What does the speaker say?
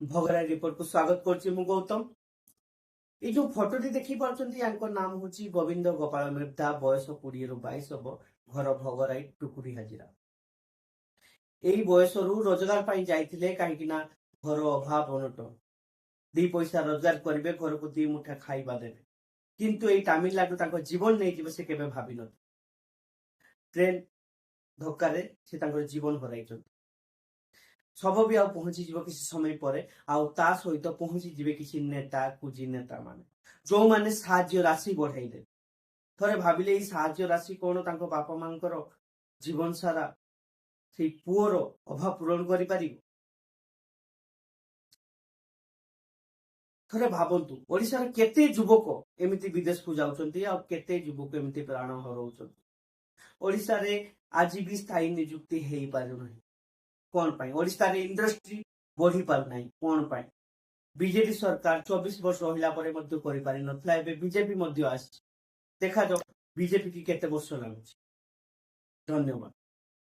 भगराई report को स्वागत करछि मु गौतम। ये जो फोटोटी देखी पार्छन्ती यानको नाम होची गोविंद गोपाल मिर्धा, बयस 20 रु 22 हबो, घर भगराई टुकुरी हाजिरा। एई बयसरु रोजगार पाई जाइथिले काहेकि ना घर अभाव अनटन, दी पैसा रोजगार करिवे, घर को दी मुठा खाइबा देबे, किंतु एई तमिलनाडु ताको जीवन नै जिवे से केबे भाबी न। ट्रेन धक्कारे से ताको जीवन हराइछन। सब भी आ पहुंची जीव किसी समय पर आ सहित पहुंची जीवे किसी नेता कुजी नेता माने जो माने साहाय्य राशि बढ़ाई दे। थरे भाबिले ई साहाय्य राशि कोन तांको बापा मांकर जीवन सारा से पुअर अभाव पूरण करि पारिबो। थरे भाबंतु ओडिसा रे केते युवक एमिति विदेश को जाउचंती आ केते युवक एमिति प्राण हरौचंती। ओडिसा रे आज भी स्थायी नियुक्ति हेई पारु नहीं। कौन पाई ओडिशा रे इंडस्ट्री बढ़ी पार नहीं कौन पाई। बीजेपी सरकार 24 वर्ष रहिला परे मध्य करि पारि नथला, एबे बीजेपी मध्य आसी देखा जाओ बीजेपी की केते वर्ष लागुची। धन्यवाद।